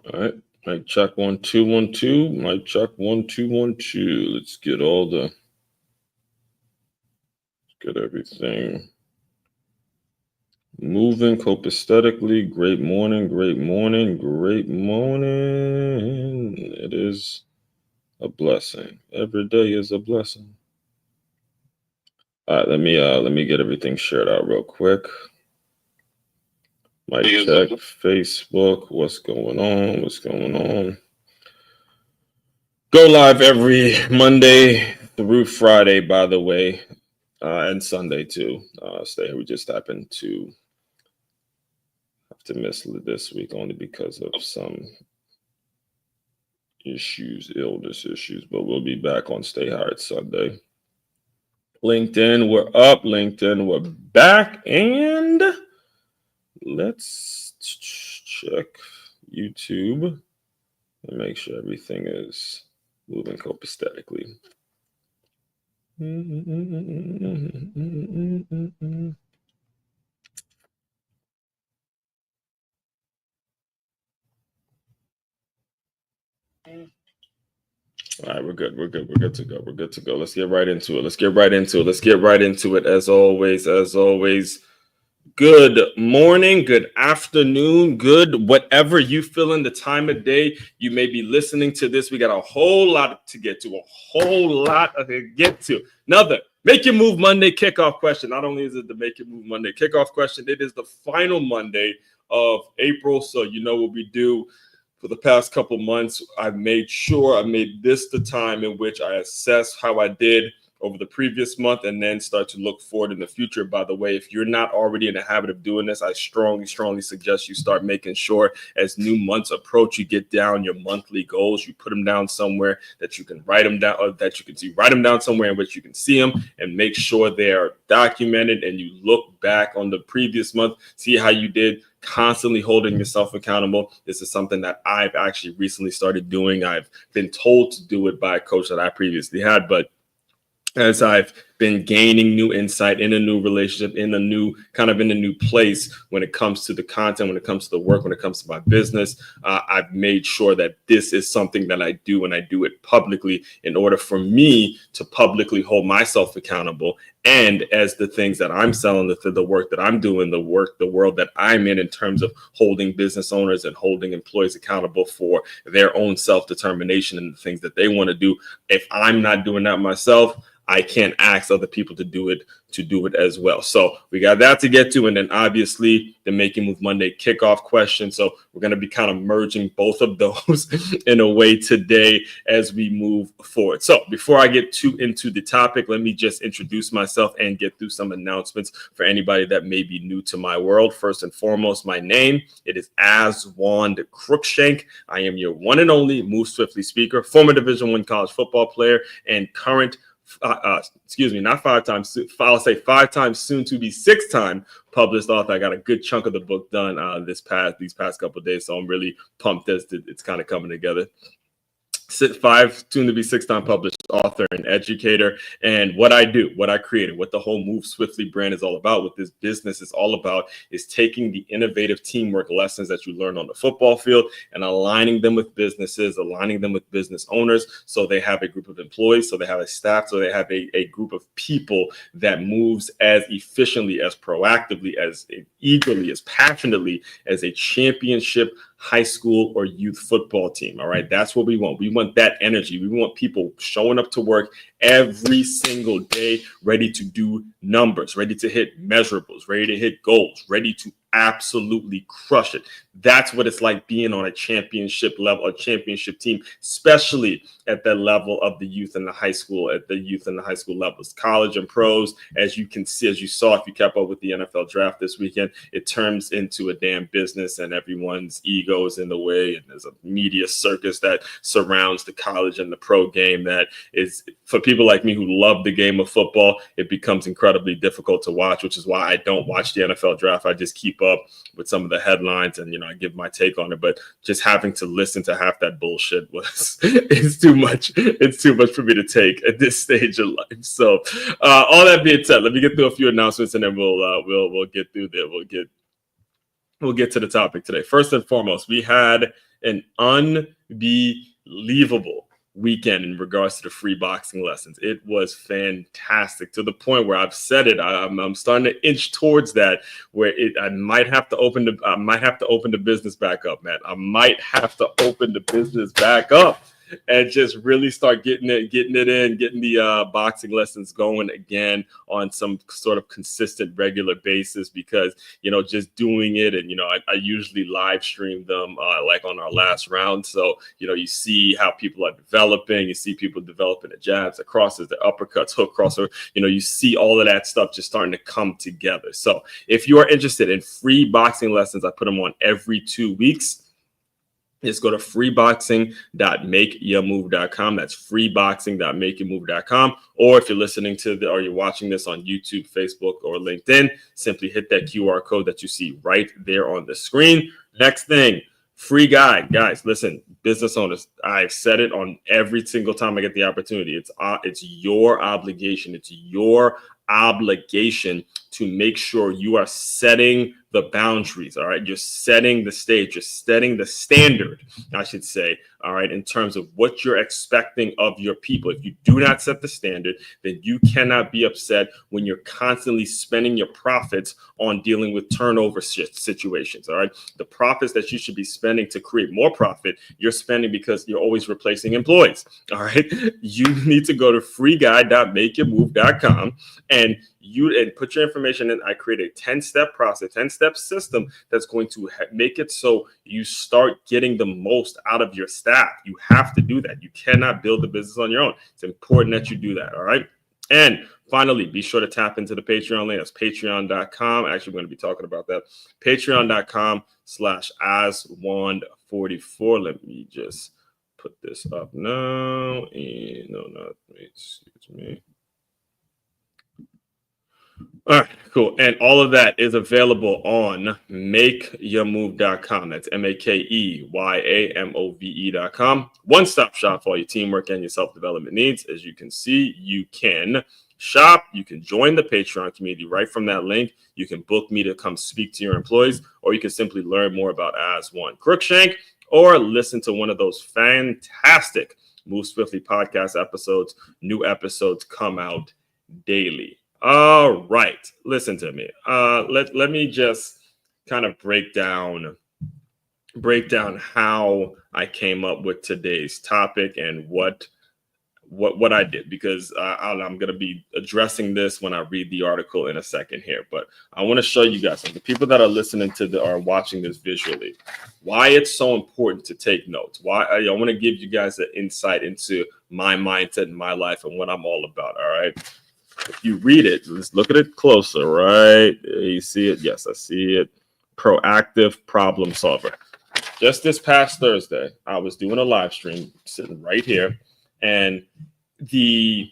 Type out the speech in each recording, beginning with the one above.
All right. Mic check 1 2 1 2. Mic check 1 2 1 2. Let's get everything moving copaesthetically. Great morning, great morning, great morning. It is a blessing. Every day is a blessing. All right, let me get everything shared out real quick. Mic check, Facebook. What's going on? What's going on? Go live every Monday through Friday, by the way, and Sunday too. Stay. We just happened to have to miss this week only because of some illness issues, but we'll be back on Stay Hard Sunday. LinkedIn, we're up. LinkedIn, we're back. And let's check YouTube and make sure everything is moving copaesthetically. All right, we're good to go. Let's get right into it. As always. Good morning, good afternoon, good whatever you feel in the time of day you may be listening to this. We got a whole lot to get to, Another Make Your Move Monday kickoff question. Not only is it the Make Your Move Monday kickoff question, it is the final Monday of April. So you know what we do. For the past couple months, I've made sure I made this the time in which I assess how I did over the previous month and then start to look forward in the future. By the way, if you're not already in the habit of doing this, I strongly suggest you start making sure as new months approach, you get down your monthly goals. You put them down somewhere that you can write them down, or that you can see. Write them down somewhere in which you can see them and make sure they are documented. And you look back on the previous month, see how you did. Constantly holding yourself accountable. This is something that I've actually recently started doing. I've been told to do it by a coach that I previously had, but as I've been gaining new insight in a new relationship, in a new place when it comes to the content, when it comes to the work, when it comes to my business, I've made sure that this is something that I do, and I do it publicly in order for me to publicly hold myself accountable. And as the things that I'm selling, the work that I'm doing, the world that I'm in terms of holding business owners and holding employees accountable for their own self-determination and the things that they want to do. If I'm not doing that myself, I can't ask other people to do it as well. So we got that to get to. And then obviously the Make Your Move Monday kickoff question. So we're going to be kind of merging both of those in a way today as we move forward. So before I get into the topic, let me just introduce myself and get through some announcements for anybody that may be new to my world. First and foremost, my name, it is Aswan Crookshank. I am your one and only Move Swiftly speaker, former Division I college football player, and current not 5 times. I'll say 5 times, soon to be 6-time published author. I got a good chunk of the book done these past couple of days, so I'm really pumped that it's kind of coming together. 5, soon to be 6-time published author and educator. And what I do, what I created, what the whole Move Swiftly brand is all about, what this business is all about, is taking the innovative teamwork lessons that you learn on the football field and aligning them with businesses, aligning them with business owners, so they have a group of employees, so they have a staff, so they have a group of people that moves as efficiently, as proactively, as eagerly, as passionately as a championship high school or youth football team. All right. That's what we want. We want that energy. We want people showing up to work every single day, ready to do numbers, ready to hit measurables, ready to hit goals, ready to absolutely crush it. That's what it's like being on a championship level, a championship team, especially at the level of the youth and the high school, levels, college and pros. As you can see, as you saw, if you kept up with the NFL draft this weekend, it turns into a damn business and everyone's ego is in the way. And there's a media circus that surrounds the college and the pro game that is, for people like me who love the game of football, it becomes incredibly difficult to watch, which is why I don't watch the NFL draft. I just keep up with some of the headlines and, I give my take on it. But just having to listen to half that bullshit it's too much. It's too much for me to take at this stage of life. So all that being said, let me get through a few announcements and then we'll get through there. We'll get to the topic today. First and foremost, we had an unbelievable weekend in regards to the free boxing lessons. It was fantastic, to the point where I've said it. I'm starting to inch towards that, where I might have to open the business back up, man. I might have to open the business back up and just really start getting it in, getting the boxing lessons going again on some sort of consistent, regular basis, because, just doing it. And, I usually live stream them like on our last round. So, you see how people are developing, you see people developing the jabs, the crosses, the uppercuts, hook crosser, you see all of that stuff just starting to come together. So if you are interested in free boxing lessons, I put them on every 2 weeks. Just go to freeboxing.makeyourmove.com. That's freeboxing.makeyourmove.com. Or if you're listening or you're watching this on YouTube, Facebook, or LinkedIn, simply hit that QR code that you see right there on the screen. Next thing, free guide. Guys, listen, business owners, I've said it on every single time I get the opportunity. It's your obligation. It's your obligation to make sure you are setting the boundaries. All right. You're setting the stage. You're setting the standard, I should say. All right. In terms of what you're expecting of your people. If you do not set the standard, then you cannot be upset when you're constantly spending your profits on dealing with turnover situations. All right. The profits that you should be spending to create more profit, you're spending because you're always replacing employees. All right. You need to go to freeguide.makeyourmove.com and put your information in. I create a 10-step process, 10-step system that's going to make it so you start getting the most out of your staff. You have to do that. You cannot build the business on your own. It's important that you do that. All right. And finally, be sure to tap into the Patreon link. That's patreon.com. Actually, we're going to be talking about that. Patreon.com/aswand44. Let me just put this up now. Excuse me. All right, cool. And all of that is available on makeyourmove.com. That's makeyourmove.com. One-stop shop for all your teamwork and your self-development needs. As you can see, you can shop. You can join the Patreon community right from that link. You can book me to come speak to your employees, or you can simply learn more about As One Crookshank, or listen to one of those fantastic Move Swiftly podcast episodes. New episodes come out daily. All right, listen to me. Let me just kind of break down how I came up with today's topic and what I did, because I'm going to be addressing this when I read the article in a second here. But I want to show you guys, the people that are listening to or watching this visually, why it's so important to take notes. Why I want to give you guys an insight into my mindset and my life and what I'm all about. All right. If you read it, let's look at it closer, right? You see it? Yes, I see it. Proactive problem solver. Just this past Thursday, I was doing a live stream sitting right here, and the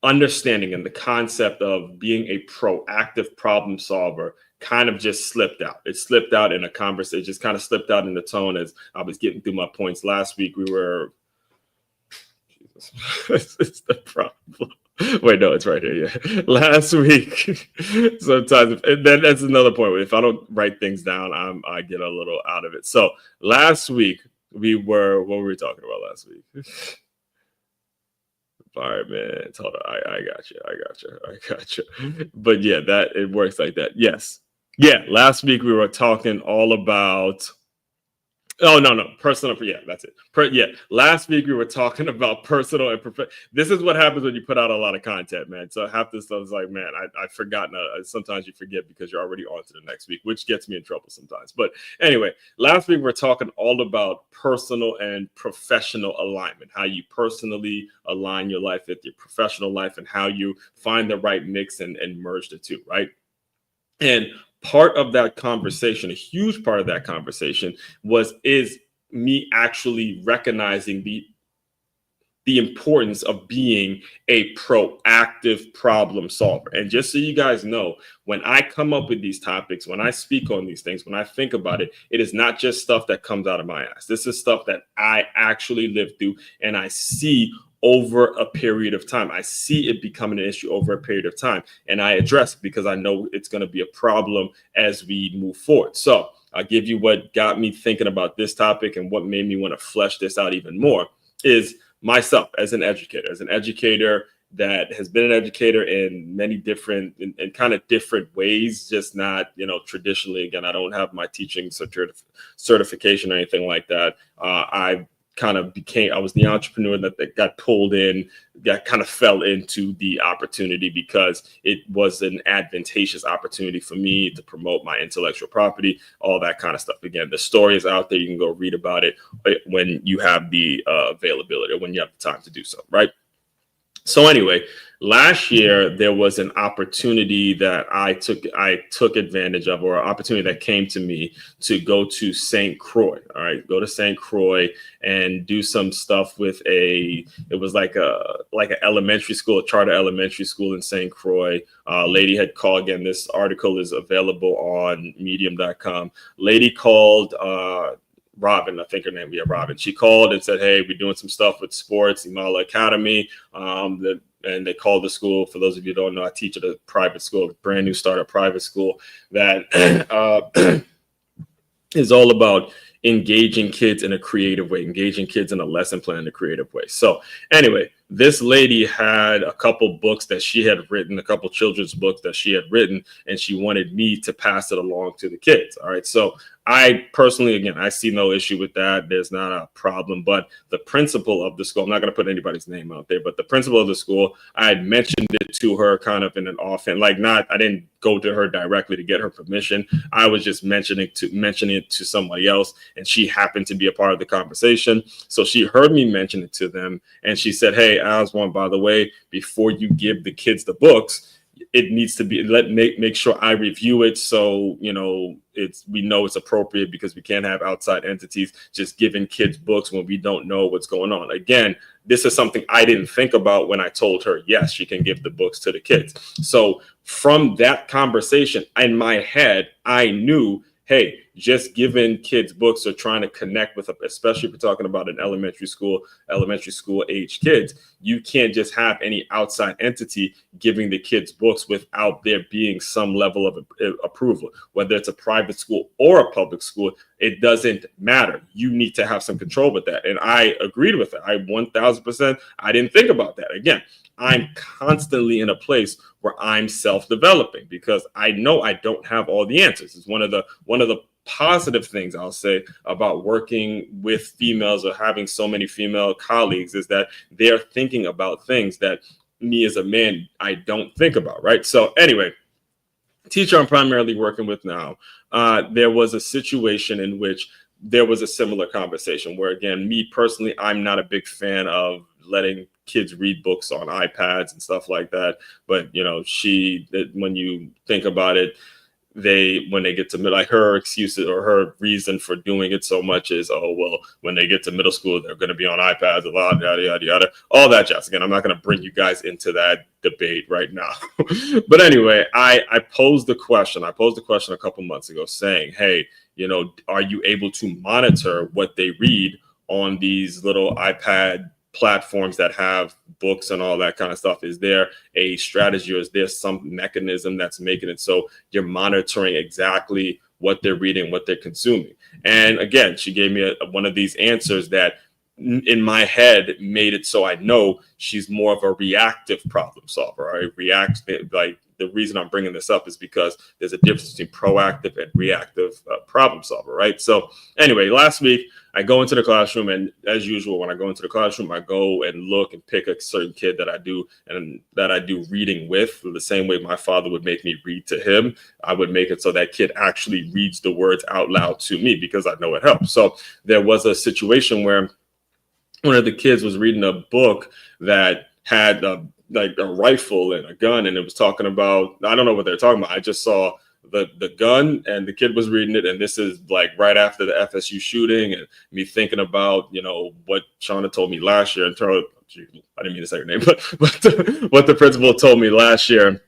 understanding and the concept of being a proactive problem solver kind of just slipped out. It slipped out in a conversation. It just kind of slipped out in the tone as I was getting through my points. Last week, we were... it's the problem. Wait, no, it's right here. Yeah, last week. Sometimes, and then that's another point. If I don't write things down, I get a little out of it. So last week what were we talking about last week? Environment. Hold on, I got you. But yeah, that it works like that. Yes, yeah. Last week we were talking all about. Oh, no. Personal. Yeah, that's it. Last week we were talking about personal and professional. This is what happens when you put out a lot of content, man. So half this stuff is like, man, I've forgotten. Sometimes you forget because you're already on to the next week, which gets me in trouble sometimes. But anyway, last week we're talking all about personal and professional alignment, how you personally align your life with your professional life, and how you find the right mix and merge the two, right? And part of that conversation, a huge part of that conversation is me actually recognizing the importance of being a proactive problem solver. And just so you guys know, when I come up with these topics, when I speak on these things, when I think about it, it is not just stuff that comes out of my ass. This is stuff that I actually live through and I see over a period of time. I see it becoming an issue over a period of time, and I address it because I know it's going to be a problem as we move forward. So I'll give you what got me thinking about this topic and what made me want to flesh this out even more is myself as an educator that has been an educator in many different in kind of different ways, just not, traditionally. Again, I don't have my teaching certification or anything like that. I was the entrepreneur that got pulled in, kind of fell into the opportunity because it was an advantageous opportunity for me to promote my intellectual property, all that kind of stuff. Again, the story is out there. You can go read about it when you have the availability or when you have the time to do so, right? So anyway, last year there was an opportunity that I took advantage of, or an opportunity that came to me to go to St. Croix. All right, go to St. Croix and do some stuff with it was like an elementary school, a charter elementary school in St. Croix. Lady had called. Again, this article is available on medium.com. Lady called. Robin, I think her name, Robin. She called and said, "Hey, we're doing some stuff with sports, Imala Academy." And they called the school. For those of you who don't know, I teach at a private school, a brand new startup private school that is all about engaging kids in a creative way, engaging kids in a lesson plan in a creative way. So anyway, this lady had a couple books that she had written, a couple children's books that she had written, and she wanted me to pass it along to the kids. All right. So I personally, again, I see no issue with that. There's not a problem. But the principal of the school, I'm not going to put anybody's name out there, but the principal of the school, I had mentioned it to her kind of in an offhand, I didn't go to her directly to get her permission. I was just mentioning it to somebody else, and she happened to be a part of the conversation. So she heard me mention it to them, and she said, "Hey, Aswan, by the way, before you give the kids the books, it needs to be make sure I review it, so we know it's appropriate, because we can't have outside entities just giving kids books when we don't know what's going on." Again, this is something I didn't think about when I told her, yes, she can give the books to the kids. So from that conversation in my head, I knew, hey, just giving kids books or trying to connect with, especially if we're talking about an elementary school age kids, you can't just have any outside entity giving the kids books without there being some level of approval. Whether it's a private school or a public school, it doesn't matter. You need to have some control with that. And I agreed with it. I 1000%. I didn't think about that. Again, I'm constantly in a place where I'm self-developing because I know I don't have all the answers. It's one of the positive things I'll say about working with females or having so many female colleagues is that they're thinking about things that me as a man, I don't think about, right? So anyway, teacher I'm primarily working with now, there was a situation in which there was a similar conversation where, again, me personally, I'm not a big fan of letting kids read books on iPads and stuff like that. But, when you think about it, when they get to like her excuses or her reason for doing it so much is, oh, well, when they get to middle school, they're going to be on iPads, yada, yada, yada, all that jazz. Again, I'm not going to bring you guys into that debate right now. But anyway, I posed the question. I posed the question a couple months ago saying, hey, are you able to monitor what they read on these little iPad platforms that have books and all that kind of stuff? Is there a strategy or is there some mechanism that's making it so you're monitoring exactly what they're reading, what they're consuming? And again, she gave me one of these answers that in my head made it so I know she's more of a reactive problem solver, right? Like the reason I'm bringing this up is because there's a difference between proactive and reactive problem solver, right? So anyway, last week I go into the classroom, and as usual, when I go into the classroom, I go and look and pick a certain kid that I do reading with. The same way my father would make me read to him, I would make it so that kid actually reads the words out loud to me because I know it helps. So there was a situation where one of the kids was reading a book that had like a rifle and a gun, and it was talking about, I don't know what they're talking about. I just saw the gun, and the kid was reading it, and this is like right after the FSU shooting, and me thinking about what Shauna told me last year in terms of, I didn't mean to say her name, but what the principal told me last year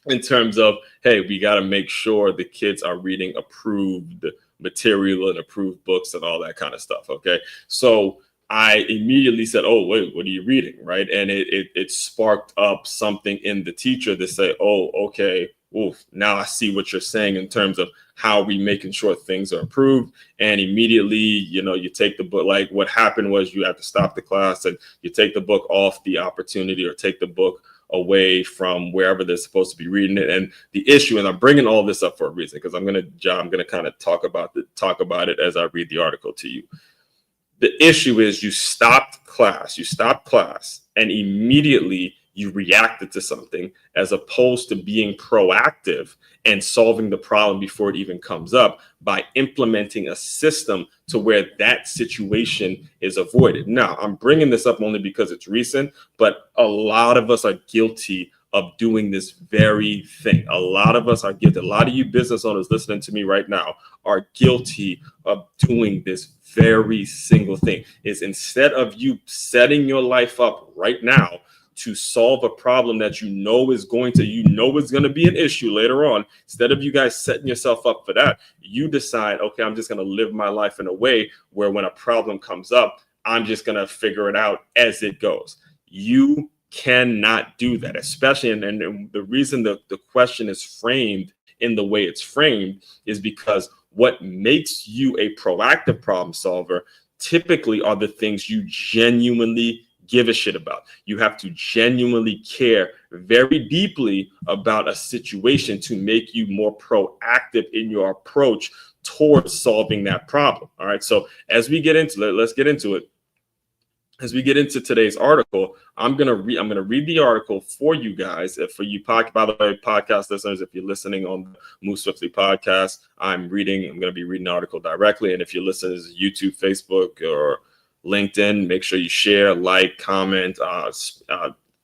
in terms of, hey, we got to make sure the kids are reading approved material and approved books and all that kind of stuff. Okay, so I immediately said, oh, wait, what are you reading? Right. And it sparked up something in the teacher to say, oh, okay, oof, now I see what you're saying in terms of how we making sure things are improved. And immediately, you take the book. Like what happened was you have to stop the class and you take the book off the opportunity or take the book away from wherever they're supposed to be reading it. And the issue, and I'm bringing all this up for a reason, because I'm gonna kind of talk about it as I read the article to you. The issue is you stopped class, and immediately you reacted to something as opposed to being proactive and solving the problem before it even comes up by implementing a system to where that situation is avoided. Now, I'm bringing this up only because it's recent, but a lot of us are guilty of doing this very thing. A lot of us are guilty. A lot of you business owners listening to me right now are guilty of doing this very single thing. Is instead of you setting your life up right now to solve a problem that is going to be an issue later on, instead of you guys setting yourself up for that, you decide, okay, I'm just going to live my life in a way where when a problem comes up, I'm just going to figure it out as it goes. You cannot do that, especially, and the reason the question is framed in the way it's framed is because what makes you a proactive problem solver typically are the things you genuinely give a shit about. You have to genuinely care very deeply about a situation to make you more proactive in your approach towards solving that problem. All right. So as we get into it, let's get into it. As we get into today's article, I'm gonna read the article for you guys. For you, by the way, podcast listeners, if you're listening on the Move Swiftly podcast, I'm gonna be reading the article directly. And if you're listening to YouTube, Facebook, or LinkedIn, make sure you share, like, comment,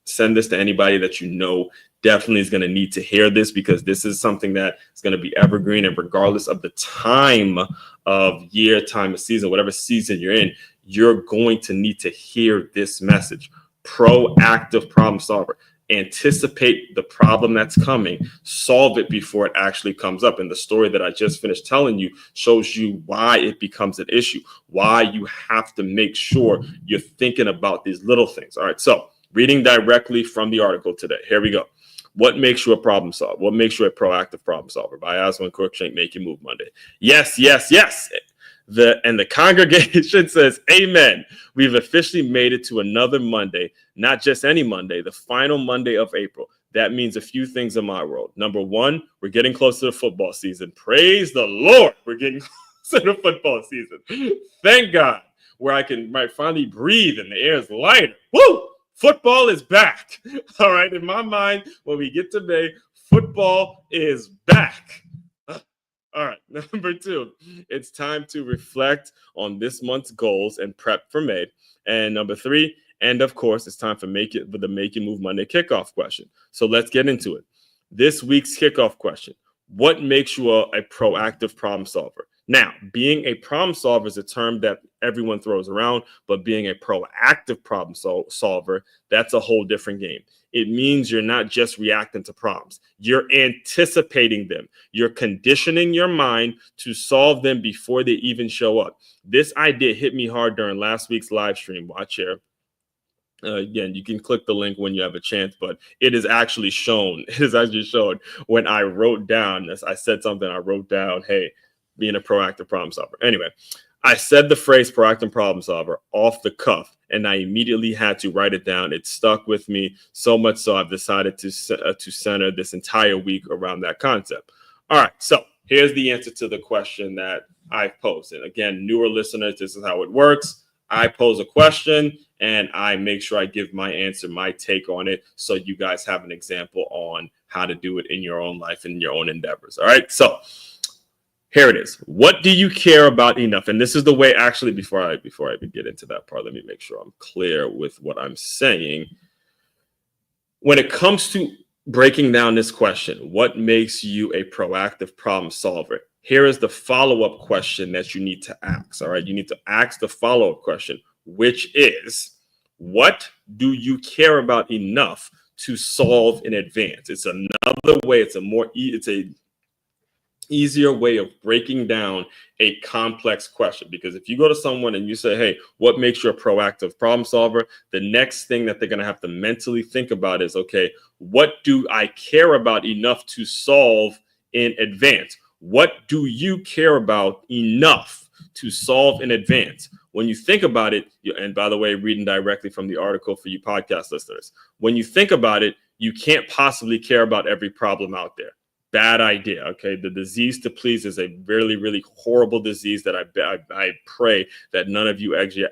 send this to anybody that you know definitely is going to need to hear this, because this is something that is going to be evergreen, and regardless of the time of year, time of season, whatever season you're in, you're going to need to hear this message. Proactive problem solver. Anticipate the problem that's coming, solve it before it actually comes up. And the story that I just finished telling you shows you why it becomes an issue, why you have to make sure you're thinking about these little things. All right, so reading directly from the article today. Here we go. What makes you a problem solver? What makes you a proactive problem solver? By Aswin Cruikshank, Make Your Move Monday. Yes, yes, yes. The congregation says, amen. We've officially made it to another Monday, not just any Monday, the final Monday of April. That means a few things in my world. Number one, we're getting close to the football season. Praise the Lord. We're getting close to the football season. Thank God, where I might finally breathe and the air is lighter. Woo! Football is back. All right. In my mind, when we get to May, football is back. All right. Number two, it's time to reflect on this month's goals and prep for May. And number three, and of course, it's time for the Make Your Move Monday kickoff question. So let's get into it. This week's kickoff question: what makes you a proactive problem solver? Now, being a problem solver is a term that everyone throws around, but being a proactive problem solver, that's a whole different game. It means you're not just reacting to problems. You're anticipating them. You're conditioning your mind to solve them before they even show up. This idea hit me hard during last week's live stream. Watch here. Again, you can click the link when you have a chance, but it is actually shown. It is actually shown when I wrote down, as I said something, I wrote down, hey, being a proactive problem solver. Anyway, I said the phrase proactive problem solver off the cuff, and I immediately had to write it down. It stuck with me so much so I've decided to center this entire week around that concept. All right, so here's the answer to the question that I posed. And again, newer listeners, this is how it works. I pose a question and I make sure I give my answer, my take on it, so you guys have an example on how to do it in your own life and your own endeavors. All right, so here it is. What do you care about enough? And this is the way, actually, before I even get into that part, let me make sure I'm clear with what I'm saying. When it comes to breaking down this question, what makes you a proactive problem solver? Here is the follow-up question that you need to ask. All right. You need to ask the follow-up question, which is, what do you care about enough to solve in advance? It's another way. It's a easier way of breaking down a complex question. Because if you go to someone and you say, hey, what makes you a proactive problem solver? The next thing that they're going to have to mentally think about is, okay, what do I care about enough to solve in advance? What do you care about enough to solve in advance? When you think about it, and by the way, reading directly from the article for you podcast listeners, when you think about it, you can't possibly care about every problem out there. Bad idea. Okay. The disease to please is a really, really horrible disease that I pray that none of you actually,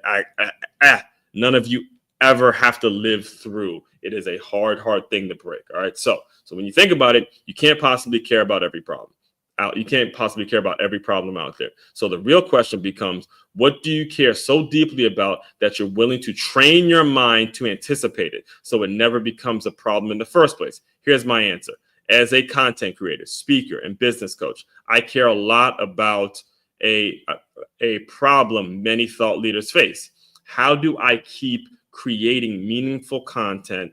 none of you ever have to live through. It is a hard thing to break. All right. So when you think about it, you can't possibly care about every problem. You can't possibly care about every problem out there. So the real question becomes, what do you care so deeply about that you're willing to train your mind to anticipate it so it never becomes a problem in the first place? Here's my answer. As a content creator, speaker, and business coach, I care a lot about a problem many thought leaders face. How do I keep creating meaningful content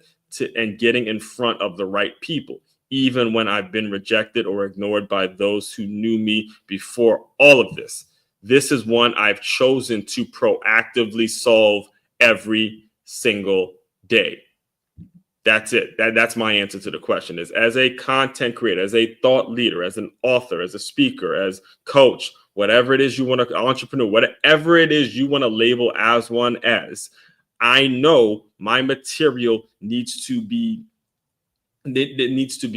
and getting in front of the right people, even when I've been rejected or ignored by those who knew me before all of this? This is one I've chosen to proactively solve every single day. That's it. That's my answer to the question. Is as a content creator, as a thought leader, as an author, as a speaker, as coach, whatever it is you want to, entrepreneur, whatever it is you want to label as one as, I know my material needs to be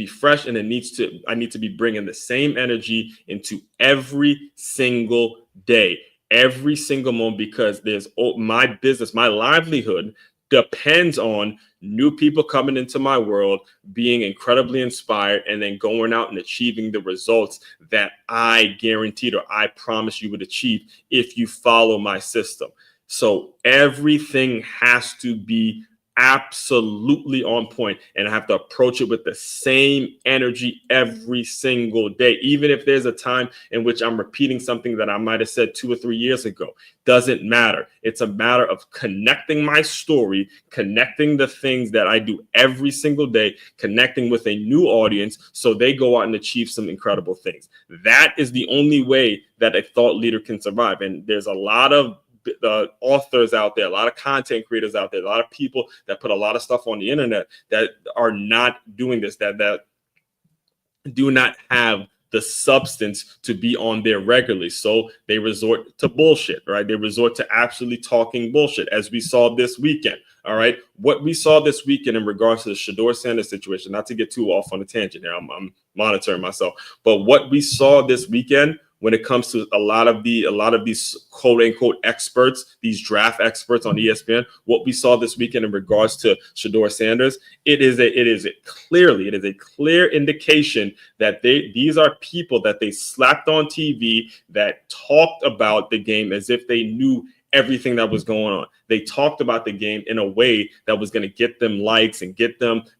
fresh, and I need to be bringing the same energy into every single day, every single moment, because there's my business, my livelihood depends on new people coming into my world, being incredibly inspired, and then going out and achieving the results that I guaranteed or I promise you would achieve if you follow my system. So everything has to be absolutely on point, and I have to approach it with the same energy every single day, even if there's a time in which I'm repeating something that I might have said 2 or 3 years ago. Doesn't matter. It's a matter of connecting my story, connecting the things that I do every single day, connecting with a new audience so they go out and achieve some incredible things. That is the only way that a thought leader can survive. And there's a lot of authors out there, a lot of content creators out there, a lot of people that put a lot of stuff on the internet that are not doing this, that do not have the substance to be on there regularly. So they resort to bullshit, right? They resort to absolutely talking bullshit, as we saw this weekend. All right. What we saw this weekend in regards to the Shedeur Sanders situation, not to get too off on a tangent here, I'm monitoring myself, but what we saw this weekend when it comes to a lot of these quote unquote experts, these draft experts on ESPN, what we saw this weekend in regards to Shedeur Sanders, it is a clear indication that these are people that they slapped on TV that talked about the game as if they knew everything that was going on. They talked about the game in a way that was going to get them likes and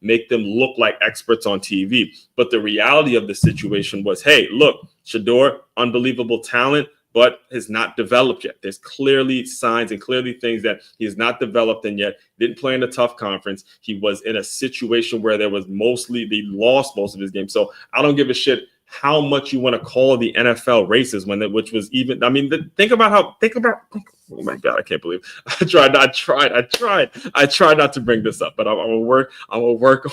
make them look like experts on TV. But the reality of the situation was, hey, look, Shedeur, unbelievable talent, but has not developed yet. There's clearly signs and clearly things that he has not developed in yet. Didn't play in a tough conference. He was in a situation where they lost most of his game. So I don't give a shit how much you want to call the NFL racist think about, oh my God, I can't believe I tried not to bring this up, but I'm gonna work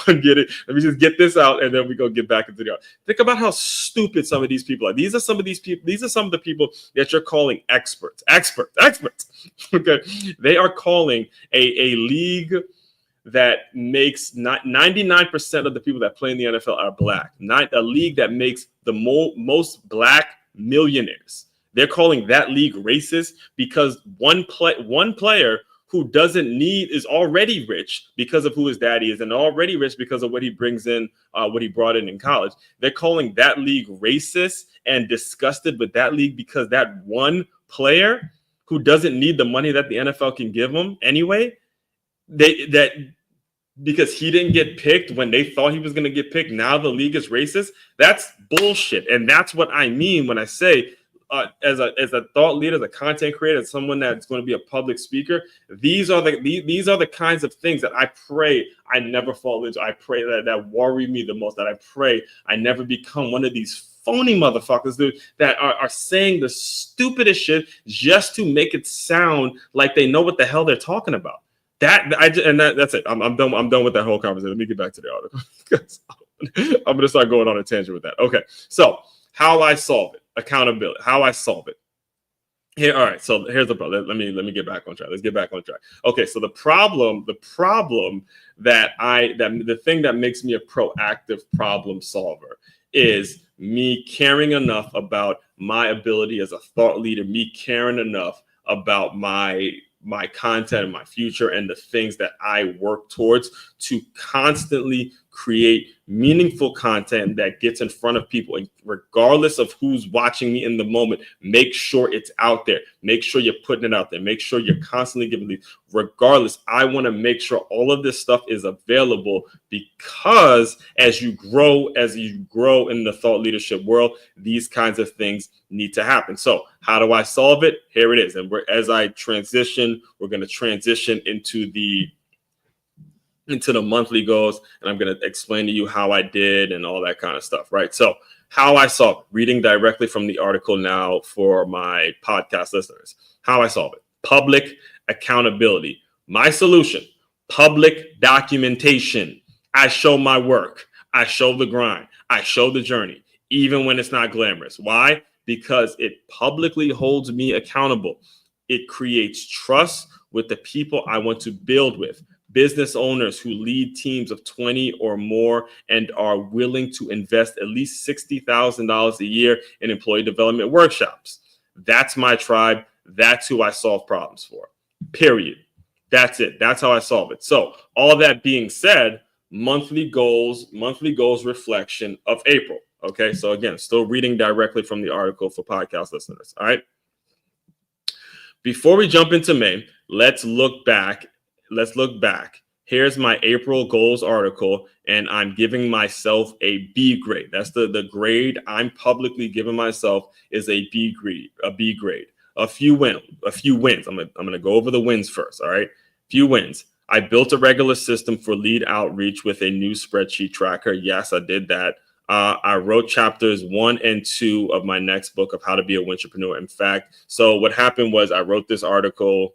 on getting, let me just get this out and then we go get back into the art. Think about how stupid some of these people are. These are some of the people that you're calling experts. Okay. They are calling a league that makes 99% of the people that play in the NFL are black. A league that makes the most black millionaires. They're calling that league racist because one player who is already rich because of who his daddy is and already rich because of what he brings in, what he brought in college. They're calling that league racist and disgusted with that league because that one player who doesn't need the money that the NFL can give him anyway, because he didn't get picked when they thought he was going to get picked, now the league is racist. That's bullshit. And that's what I mean when I say, as a thought leader, as a content creator, as someone that's going to be a public speaker, these are the kinds of things that I pray I never fall into. I pray that worry me the most, that I pray I never become one of these phony motherfuckers, dude, that are saying the stupidest shit just to make it sound like they know what the hell they're talking about. That's it. I'm done. I'm done with that whole conversation. Let me get back to the article because I'm gonna start going on a tangent with that. Okay, so how I solve it, accountability. How I solve it. Here, all right. So here's the problem. Let me get back on track. Let's get back on track. Okay. So the problem that the thing that makes me a proactive problem solver is me caring enough about my ability as a thought leader, me caring enough about my content and my future and the things that I work towards to constantly create meaningful content that gets in front of people. And regardless of who's watching me in the moment, make sure it's out there. Make sure you're putting it out there. Make sure you're constantly giving these. Regardless, I want to make sure all of this stuff is available because as you grow in the thought leadership world, these kinds of things need to happen. So how do I solve it? Here it is. And we're going to transition into the monthly goals, and I'm going to explain to you how I did and all that kind of stuff, right? So how I solve it, reading directly from the article now for my podcast listeners. How I solve it, public accountability. My solution, public documentation. I show my work. I show the grind. I show the journey, even when it's not glamorous. Why? Because it publicly holds me accountable. It creates trust with the people I want to build with. Business owners who lead teams of 20 or more and are willing to invest at least $60,000 a year in employee development workshops. That's my tribe. That's who I solve problems for. Period. That's it. That's how I solve it. So all that being said, monthly goals reflection of April. Okay. So again, still reading directly from the article for podcast listeners. All right. Before we jump into May, let's look back. Here's my April goals article, and I'm giving myself a B grade. That's the grade I'm publicly giving myself is a B grade. A few wins. I'm gonna go over the wins first. All right. Few wins. I built a regular system for lead outreach with a new spreadsheet tracker. Yes, I did that. I wrote chapters 1 and 2 of my next book of how to be a wintrepreneur. In fact, so what happened was I wrote this article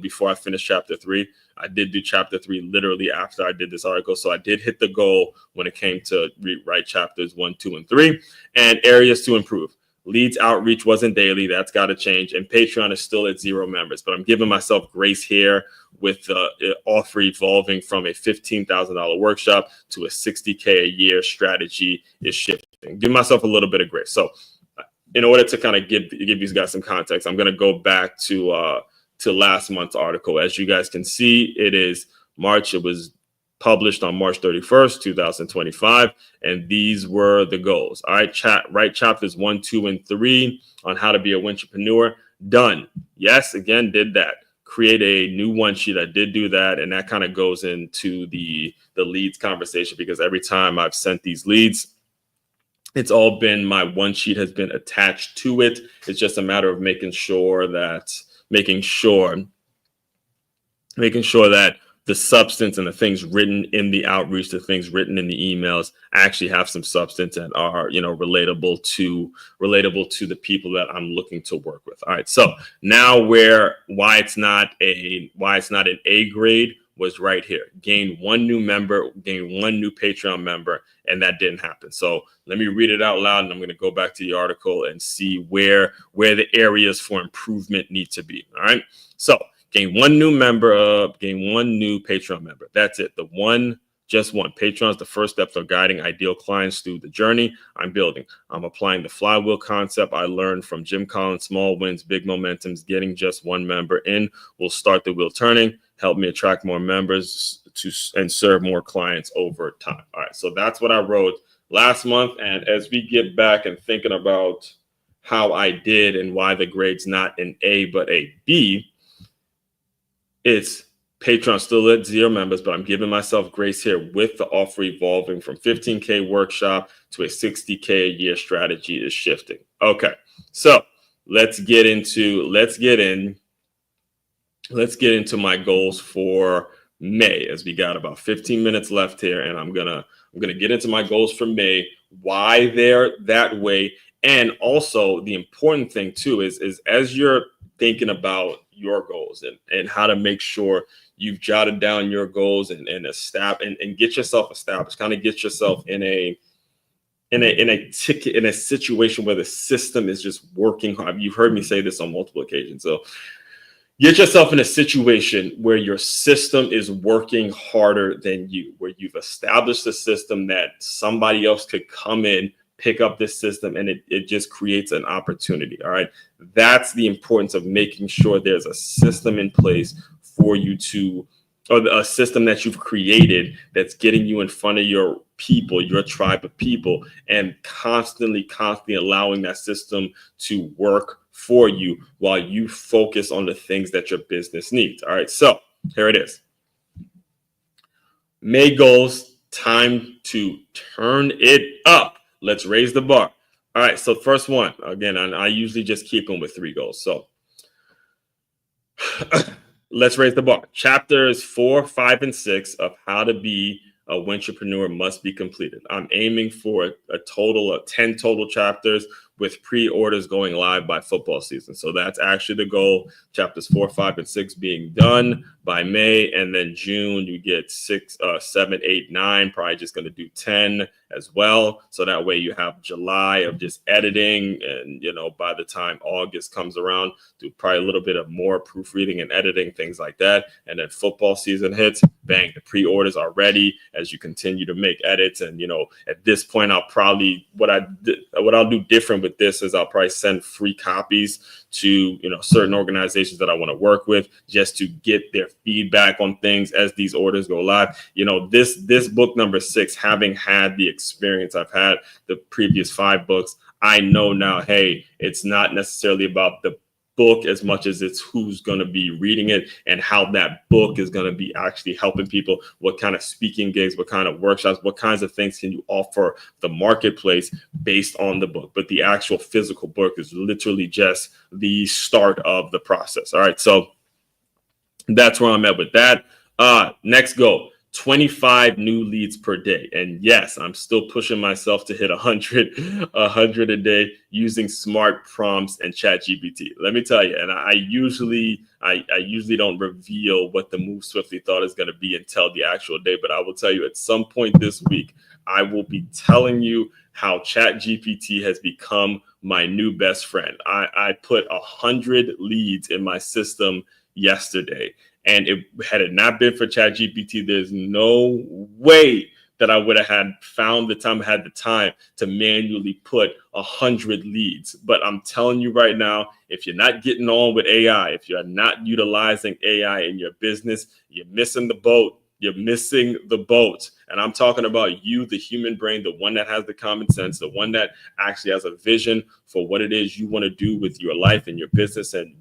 before I finished chapter 3. I did do chapter 3 literally after I did this article. So I did hit the goal when it came to write chapters 1, 2, and 3. And areas to improve. Leads outreach wasn't daily. That's got to change. And Patreon is still at 0 members. But I'm giving myself grace here with the offer evolving from a $15,000 workshop to a $60K a year strategy is shifting. Give myself a little bit of grace. So in order to kind of give these guys some context, I'm going to go back to last month's article. As you guys can see, it is March. It was published on March 31st, 2025. And these were the goals. All right, write chapters 1, 2, and 3 on how to be a wintrepreneur. Done. Yes, again, did that. Create a new one sheet. I did do that. And that kind of goes into the leads conversation because every time I've sent these leads, it's all been my one sheet has been attached to it. It's just a matter of making sure that the substance and the things written in the outreach, the things written in the emails actually have some substance and are, relatable to the people that I'm looking to work with. All right. So now why it's not an A grade was right here. Gain one new member, gain one new Patreon member, and that didn't happen. So let me read it out loud, and I'm going to go back to the article and see where the areas for improvement need to be. All right. So gain one new member, gain one new Patreon member. That's it. Just one. Patreon is the first step for guiding ideal clients through the journey I'm building. I'm applying the flywheel concept I learned from Jim Collins, small wins, big momentums. Getting just one member in will start the wheel turning, help me attract more members and serve more clients over time. All right. So that's what I wrote last month. And as we get back and thinking about how I did and why the grade's not an A, but a B, it's Patreon still at 0 members, but I'm giving myself grace here with the offer evolving from $15K workshop to a $60K a year strategy is shifting. Okay, so let's get into my goals for May, as we got about 15 minutes left here, and I'm gonna get into my goals for May why they're that way. And also the important thing too is as you're thinking about your goals and how to make sure you've jotted down your goals and get yourself established, kind of get yourself in a situation where the system is just working hard. You've heard me say this on multiple occasions. So get yourself in a situation where your system is working harder than you, where you've established a system that somebody else could come in, pick up this system, and it just creates an opportunity. All right. That's the importance of making sure there's a system in place for you to, or a system that you've created that's getting you in front of your people, your tribe of people, and constantly allowing that system to work for you while you focus on the things that your business needs. All right. So here it is. May goals, time to turn it up. Let's raise the bar. All right. So first one, again, I usually just keep them with 3 goals. So let's raise the bar. Chapters 4, 5, and 6 of How to Be a Wintrepreneur must be completed. I'm aiming for a total of 10 total chapters with pre-orders going live by football season. So that's actually the goal. Chapters 4, 5, and 6 being done by May, and then June you get 6, 7, 8, 9. Probably just going to do 10 as well. So that way you have July of just editing, and by the time August comes around, do probably a little bit of more proofreading and editing, things like that. And then football season hits, bang, the pre-orders are ready as you continue to make edits. And at this point, I'll probably what I'll do different with this is I'll probably send free copies to certain organizations that I want to work with, just to get their feedback on things as these orders go live. This book number 6, having had the experience I've had the previous 5 books, I know now, hey, it's not necessarily about the book as much as it's who's going to be reading it and how that book is going to be actually helping people. What kind of speaking gigs, what kind of workshops, what kinds of things can you offer the marketplace based on the book? But the actual physical book is literally just the start of the process. All right. So that's where I'm at with that. Next goal, 25 new leads per day. And yes, I'm still pushing myself to hit 100 a day using smart prompts and ChatGPT. Let me tell you, and I usually don't reveal what the Move Swiftly thought is going to be until the actual day, but I will tell you at some point this week, I will be telling you how ChatGPT has become my new best friend. I put 100 leads in my system yesterday. And had it not been for ChatGPT, there's no way that I would have had the time to manually put 100 leads. But I'm telling you right now, if you're not getting on with AI, if you're not utilizing AI in your business, you're missing the boat. You're missing the boat. And I'm talking about you, the human brain, the one that has the common sense, the one that actually has a vision for what it is you want to do with your life and your business and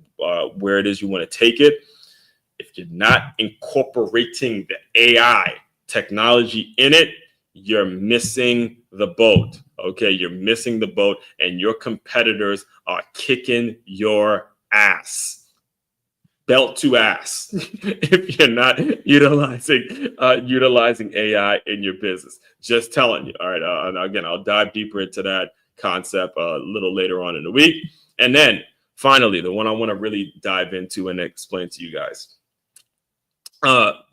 where it is you want to take it. If you're not incorporating the AI technology in it, you're missing the boat. Okay, you're missing the boat, and your competitors are kicking your ass, belt to ass, if you're not utilizing AI in your business. Just telling you. All right. And again, I'll dive deeper into that concept a little later on in the week. And then finally, the one I want to really dive into and explain to you guys.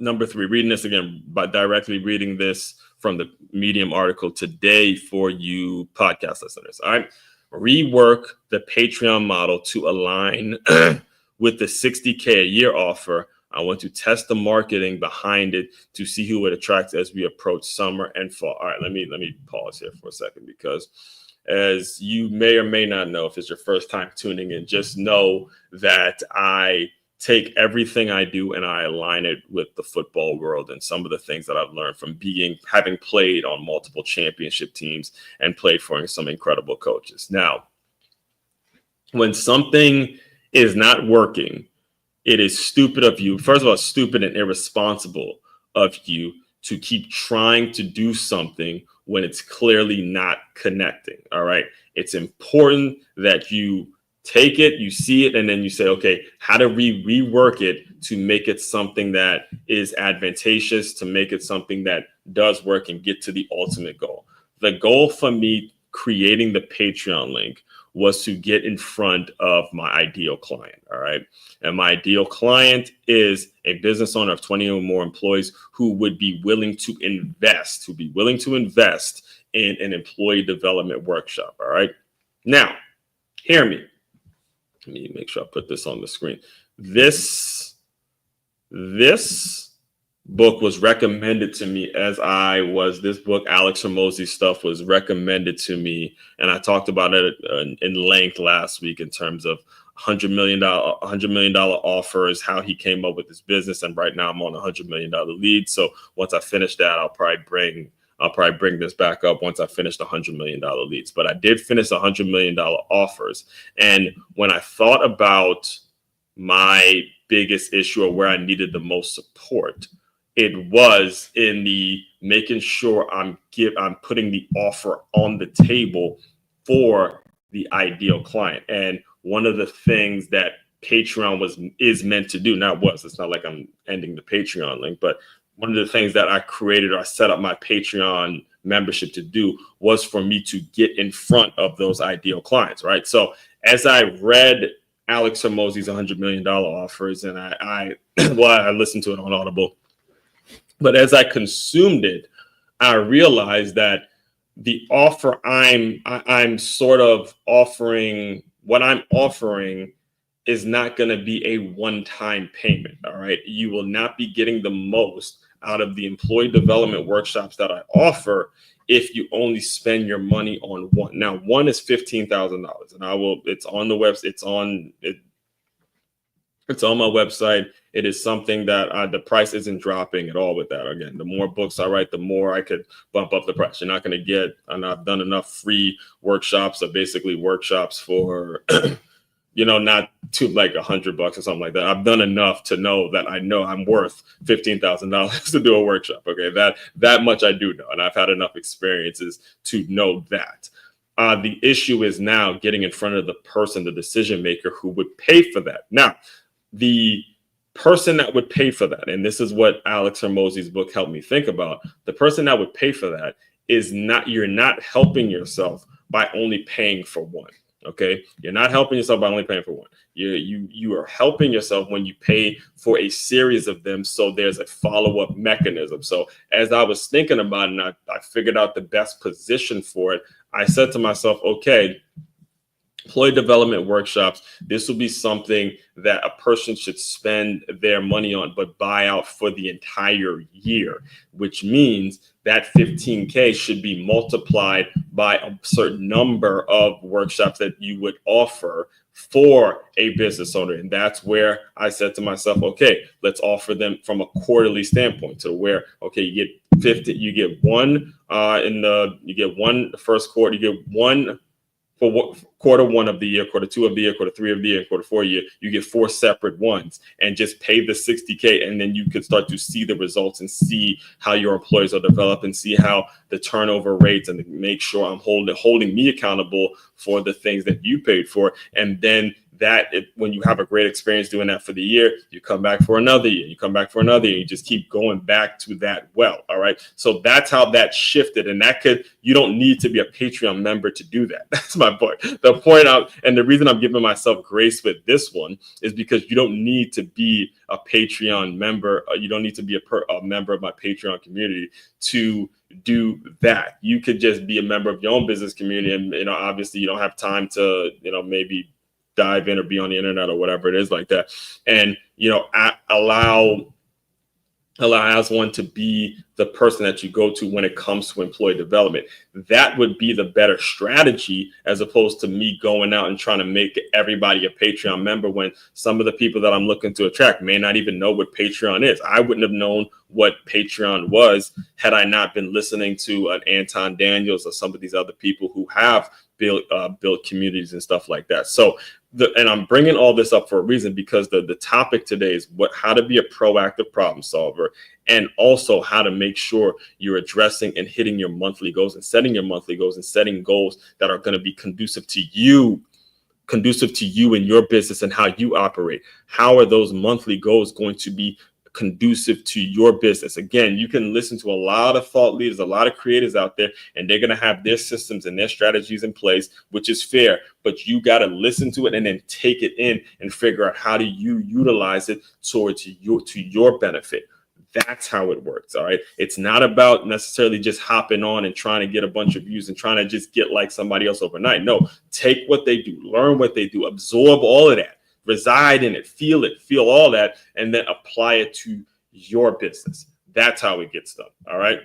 Number 3, reading this again by directly reading this from the Medium article today for you podcast listeners. All right. Rework the Patreon model to align with the $60K a year offer. I want to test the marketing behind it to see who it attracts as we approach summer and fall. All right. Let me pause here for a second, because as you may or may not know, if it's your first time tuning in, just know that I take everything I do and I align it with the football world and some of the things that I've learned from having played on multiple championship teams and played for some incredible coaches. Now, when something is not working, it is stupid of you. First of all, stupid and irresponsible of you to keep trying to do something when it's clearly not connecting. All right. It's important that you take it, you see it, and then you say, okay, how do we rework it to make it something that is advantageous, to make it something that does work and get to the ultimate goal? The goal for me creating the Patreon link was to get in front of my ideal client. All right. And my ideal client is a business owner of 20 or more employees who would be willing to invest, in an employee development workshop. All right. Now, hear me. Let me make sure I put this on the screen. This book was recommended to me this book, Alex Hormozi's stuff, was recommended to me. And I talked about it in length last week in terms of $100 million offers, how he came up with this business. And right now I'm on a $100 million lead. So once I finish that, I'll probably bring this back up once I finish the $100 million leads. But I did finish $100 million offers. And when I thought about my biggest issue or where I needed the most support, it was in the making sure I'm putting the offer on the table for the ideal client. And one of the things that Patreon is meant to do, it's not like I'm ending the Patreon link, but one of the things that I created or I set up my Patreon membership to do was for me to get in front of those ideal clients, right? So as I read Alex Hormozi's $100 million offers, and I listened to it on Audible, but as I consumed it, I realized that the offer I'm sort of offering, what I'm offering is not going to be a one-time payment. All right. You will not be getting the most out of the employee development workshops that I offer if you only spend your money on one. Now, one is $15,000, and it's on the website. It's on my website. It is something that the price isn't dropping at all with that. Again, the more books I write, the more I could bump up the price. You're not going to get, and I've done enough free workshops, or basically workshops for, not to like $100 or something like that. I've done enough to know that I know I'm worth $15,000 to do a workshop. Okay. That much I do know. And I've had enough experiences to know that. The issue is now getting in front of the decision maker who would pay for that. Now, the person that would pay for that, and this is what Alex Hormozi's book helped me think about, the person that would pay for that you're not helping yourself by only paying for one. Okay. You're not helping yourself by only paying for one. You are helping yourself when you pay for a series of them. So there's a follow-up mechanism. So as I was thinking about it, and I figured out the best position for it, I said to myself, okay, employee development workshops, this will be something that a person should spend their money on, but buy out for the entire year, which means that 15K should be multiplied by a certain number of workshops that you would offer for a business owner. And that's where I said to myself, okay, let's offer them from a quarterly standpoint. So where, okay, you get 50, you get one you get one the first quarter, you get one for quarter one of the year, quarter two of the year, quarter three of the year, quarter four year, you get 4 separate ones, and just pay the 60K. And then you can start to see the results and see how your employees are developing, see how the turnover rates, and make sure I'm holding me accountable for the things that you paid for. And then when you have a great experience doing that for the year, you come back for another year, you just keep going back to that well. All right. So that's how that shifted. And you don't need to be a Patreon member to do that. That's my point. The point out, and the reason I'm giving myself grace with this one is because you don't need to be a Patreon member. You don't need to be a member of my Patreon community to do that. You could just be a member of your own business community. And, obviously you don't have time to, maybe dive in or be on the internet or whatever it is like that. And, allow one to be the person that you go to when it comes to employee development. That would be the better strategy, as opposed to me going out and trying to make everybody a Patreon member when some of the people that I'm looking to attract may not even know what Patreon is. I wouldn't have known what Patreon was had I not been listening to an Anton Daniels or some of these other people who have built communities and stuff like that. So and I'm bringing all this up for a reason, because the topic today is how to be a proactive problem solver, and also how to make sure you're addressing and hitting your monthly goals and setting your monthly goals and setting goals that are going to be conducive to you and your business and how you operate. How are those monthly goals going to be conducive to your business. Again, you can listen to a lot of thought leaders, a lot of creators out there, and they're going to have their systems and their strategies in place, which is fair, but you got to listen to it and then take it in and figure out how do you utilize it towards your benefit. That's how it works. All right. It's not about necessarily just hopping on and trying to get a bunch of views and trying to just get like somebody else overnight. No, take what they do, learn what they do, absorb all of that, reside in it, feel all that, and then apply it to your business. That's how it gets done. All right.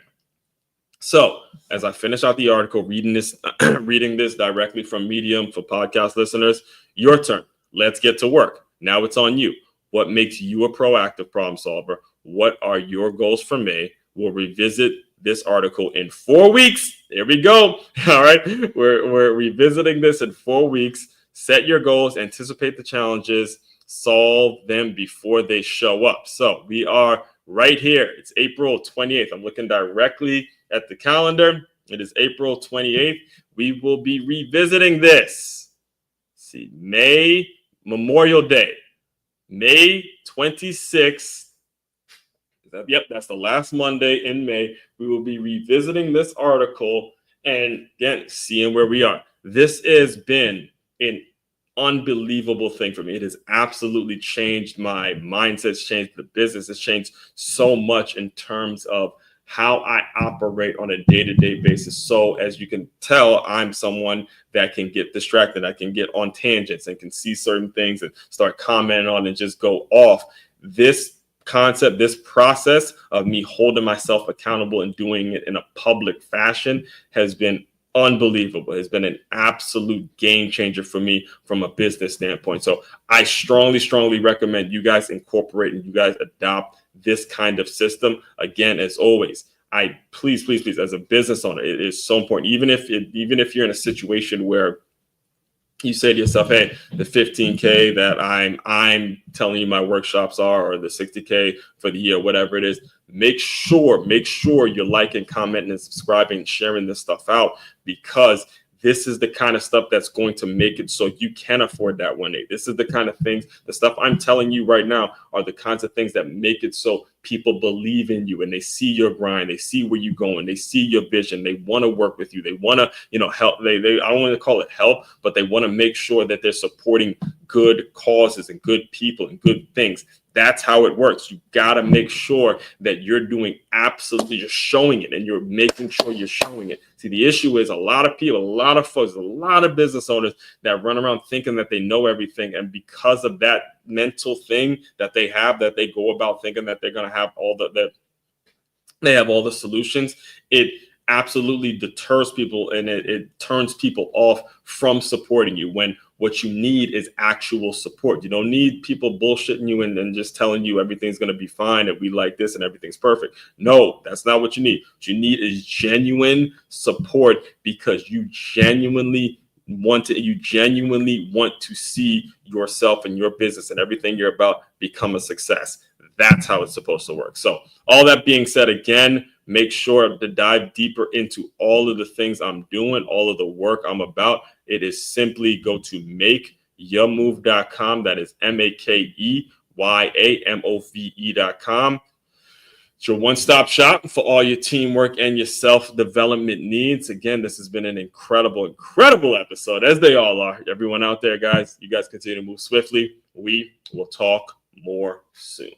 So as I finish out the article, reading this directly from Medium for podcast listeners, your turn. Let's get to work. Now it's on you. What makes you a proactive problem solver? What are your goals for May? We'll revisit this article in 4 weeks. There we go. All right. We're revisiting this in 4 weeks. Set your goals, anticipate the challenges, solve them before they show up. So we are right here. It's April 28th. I'm looking directly at the calendar. It is April 28th. We will be revisiting this. Let's see, May, Memorial Day, May 26th. Yep, that's the last Monday in May. We will be revisiting this article and again, seeing where we are. This has been an unbelievable thing for me. It has absolutely changed my mindset, it's changed the business, it's changed so much in terms of how I operate on a day-to-day basis. So as you can tell, I'm someone that can get distracted. I can get on tangents and can see certain things and start commenting on and just go off. This concept, this process of me holding myself accountable and doing it in a public fashion has been unbelievable. It's been an absolute game changer for me from a business standpoint. So I strongly recommend you guys incorporate and you guys adopt this kind of system. Again, as always, I please, as a business owner, it is so important. Even if you're in a situation where you say to yourself, hey, the 15K that I'm telling you my workshops are, or the 60K for the year, whatever it is, make sure you're liking, commenting, and subscribing and sharing this stuff out, because this is the kind of stuff that's going to make it so you can afford that 1.8. This is the kind of things, the stuff I'm telling you right now are the kinds of things that make it so people believe in you and they see your grind, they see where you're going, they see your vision, they want to work with you, they want to, help. They I don't want to call it help, but they want to make sure that they're supporting good causes and good people and good things. That's how it works. You got to make sure that you're doing absolutely, you're showing it and you're making sure you're showing it. See, the issue is a lot of people, a lot of folks, a lot of business owners that run around thinking that they know everything. And because of that mental thing that they have, that they go about thinking that they're going to have they have all the solutions, it absolutely deters people and it turns people off from supporting you when what you need is actual support. You don't need people bullshitting you and just telling you everything's going to be fine and we like this and everything's perfect. No, that's not what you need. What you need is genuine support because you genuinely want to see yourself and your business and everything you're about become a success. That's how it's supposed to work. So all that being said, again, make sure to dive deeper into all of the things I'm doing, all of the work I'm about. It is simply go to makeyourmove.com. That is makeyaMove.com. It's your one-stop shop for all your teamwork and your self-development needs. Again, this has been an incredible episode, as they all are. Everyone out there, guys, you guys continue to move swiftly. We will talk more soon.